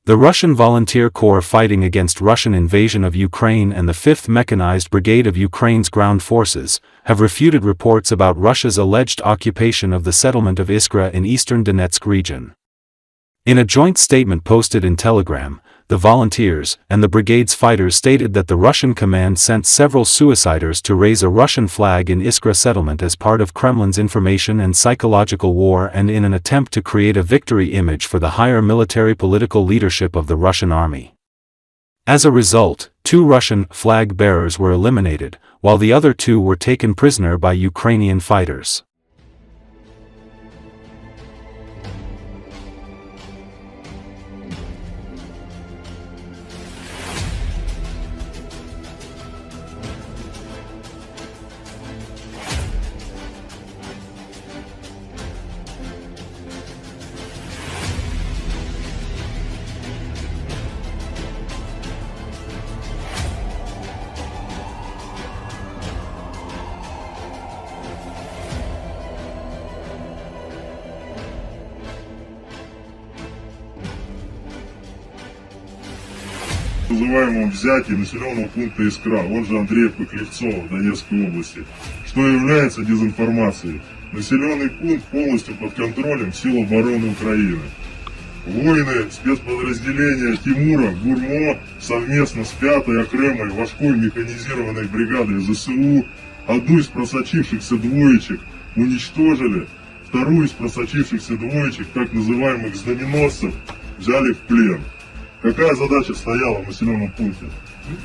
The Russian Volunteer Corps fighting against Russian invasion of Ukraine and the 5th Mechanized Brigade of Ukraine's ground forces have refuted reports about Russia's alleged occupation of the settlement of Iskra in eastern Donetsk region. In a joint statement posted in Telegram, the volunteers and the brigade's fighters stated that the Russian command sent several suiciders to raise a Russian flag in Iskra settlement as part of Kremlin's information and psychological war and in an attempt to create a victory image for the higher military political leadership of the Russian army. As a result, 2 Russian flag bearers were eliminated, while the other 2 were taken prisoner by Ukrainian fighters. Называемом взятии населенного пункта Искра, он же Андреевка-Клевцово в Донецкой области, что является дезинформацией. Населенный пункт полностью под контролем сил обороны Украины. Воины спецподразделения Тимура Гурмо совместно с 5-й окремой Важкой механизированной бригадой ЗСУ одну из просочившихся двоечек уничтожили, вторую из просочившихся двоечек, так называемых знаменосцев, взяли в плен. Какая задача стояла в населенном пункте?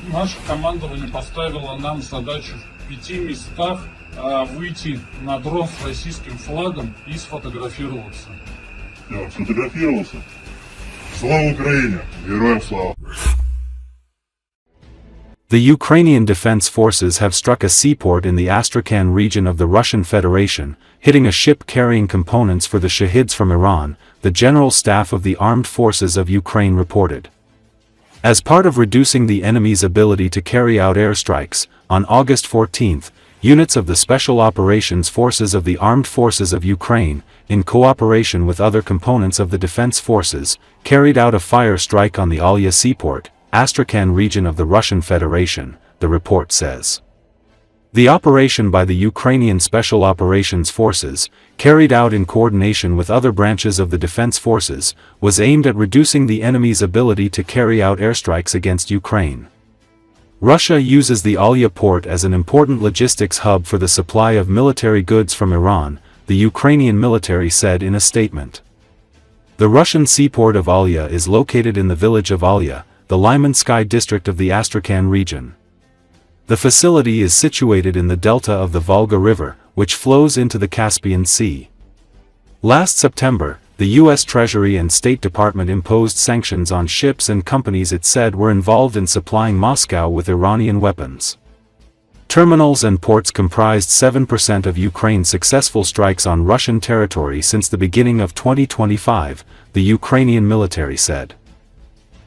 Наше командование поставило нам задачу в 5 местах выйти на дрон с российским флагом и сфотографироваться. Я сфотографировался. Слава Украине! Героям слава! The Ukrainian Defense Forces have struck a seaport in the Astrakhan region of the Russian Federation, hitting a ship carrying components for the Shahids from Iran, the General Staff of the Armed Forces of Ukraine reported. As part of reducing the enemy's ability to carry out airstrikes, on August 14, units of the Special Operations Forces of the Armed Forces of Ukraine, in cooperation with other components of the Defense Forces, carried out a fire strike on the Alya seaport, Astrakhan region of the Russian Federation, the report says. The operation by the Ukrainian Special Operations Forces, carried out in coordination with other branches of the defense forces, was aimed at reducing the enemy's ability to carry out airstrikes against Ukraine. Russia uses the Alya port as an important logistics hub for the supply of military goods from Iran, the Ukrainian military said in a statement. The Russian seaport of Alya is located in the village of Alya, the Lymansky district of the Astrakhan region. The facility is situated in the delta of the Volga River, which flows into the Caspian Sea. Last September, the U.S. Treasury and State Department imposed sanctions on ships and companies it said were involved in supplying Moscow with Iranian weapons. Terminals and ports comprised 7% of Ukraine's successful strikes on Russian territory since the beginning of 2025, the Ukrainian military said.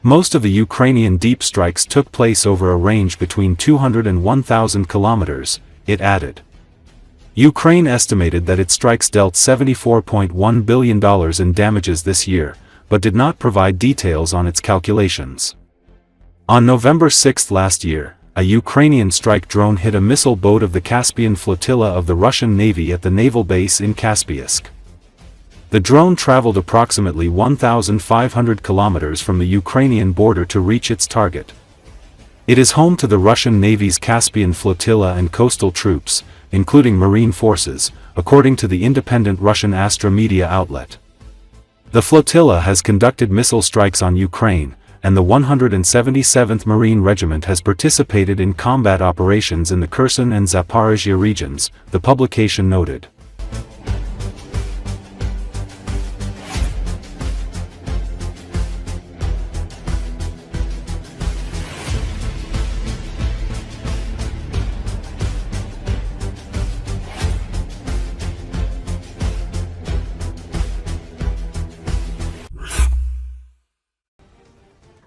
Most of the Ukrainian deep strikes took place over a range between 200 and 1,000 kilometers, it added. Ukraine estimated that its strikes dealt $74.1 billion in damages this year, but did not provide details on its calculations. On November 6 last year, a Ukrainian strike drone hit a missile boat of the Caspian flotilla of the Russian Navy at the naval base in Kaspiysk. The drone traveled approximately 1,500 kilometers from the Ukrainian border to reach its target. It is home to the Russian Navy's Caspian flotilla and coastal troops, including marine forces, according to the independent Russian Astra media outlet. The flotilla has conducted missile strikes on Ukraine, and the 177th Marine Regiment has participated in combat operations in the Kherson and Zaporizhia regions, the publication noted.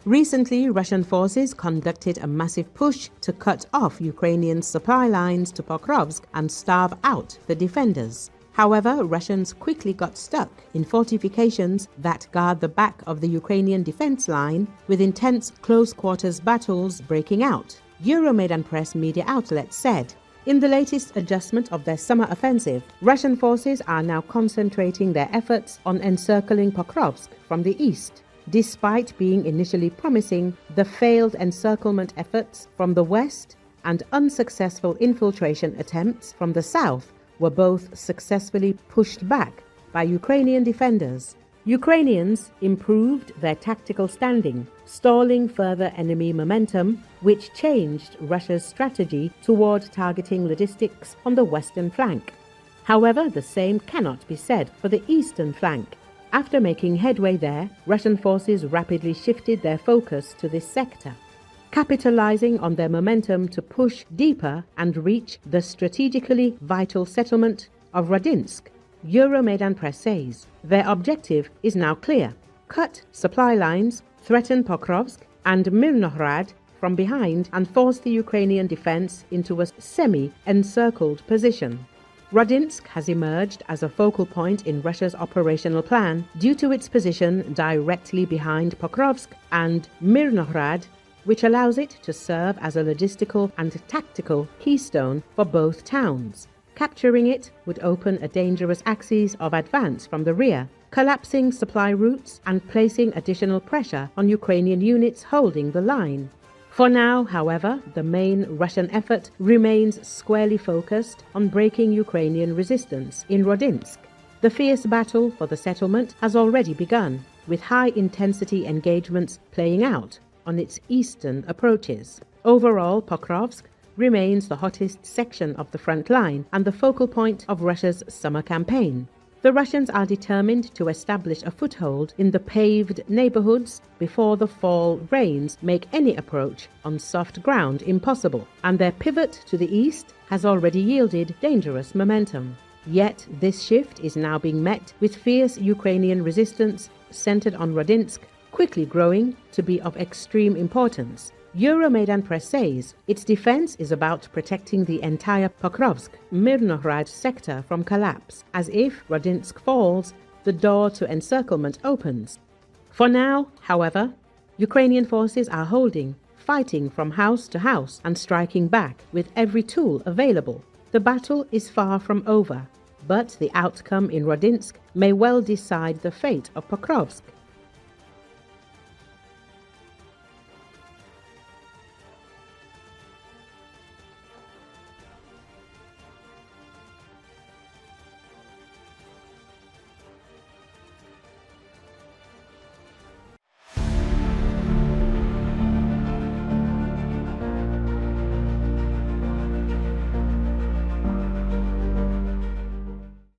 Recently, Russian forces conducted a massive push to cut off Ukrainian supply lines to Pokrovsk and starve out the defenders. However, Russians quickly got stuck in fortifications that guard the back of the Ukrainian defense line, with intense close-quarters battles breaking out, Euromaidan press media outlets said. In the latest adjustment of their summer offensive, Russian forces are now concentrating their efforts on encircling Pokrovsk from the east. Despite being initially promising, the failed encirclement efforts from the west and unsuccessful infiltration attempts from the south were both successfully pushed back by Ukrainian defenders. Ukrainians improved their tactical standing, stalling further enemy momentum, which changed Russia's strategy toward targeting logistics on the western flank. However, the same cannot be said for the eastern flank. After making headway there, Russian forces rapidly shifted their focus to this sector, capitalizing on their momentum to push deeper and reach the strategically vital settlement of Rodinsk. Euromaidan press says their objective is now clear: cut supply lines, threaten Pokrovsk and Mirnohrad from behind, and force the Ukrainian defense into a semi-encircled position. Rodinsk has emerged as a focal point in Russia's operational plan due to its position directly behind Pokrovsk and Mirnohrad, which allows it to serve as a logistical and tactical keystone for both towns. Capturing it would open a dangerous axis of advance from the rear, collapsing supply routes and placing additional pressure on Ukrainian units holding the line. For now, however, the main Russian effort remains squarely focused on breaking Ukrainian resistance in Rodinsk. The fierce battle for the settlement has already begun, with high-intensity engagements playing out on its eastern approaches. Overall, Pokrovsk remains the hottest section of the front line and the focal point of Russia's summer campaign. The Russians are determined to establish a foothold in the paved neighborhoods before the fall rains make any approach on soft ground impossible, and their pivot to the east has already yielded dangerous momentum. Yet this shift is now being met with fierce Ukrainian resistance centered on Rodinsk, quickly growing to be of extreme importance. Euromaidan press says its defense is about protecting the entire Pokrovsk-Mirnohrad sector from collapse, as if Rodinsk falls, the door to encirclement opens. For now, however, Ukrainian forces are holding, fighting from house to house and striking back with every tool available. The battle is far from over, but the outcome in Rodinsk may well decide the fate of Pokrovsk.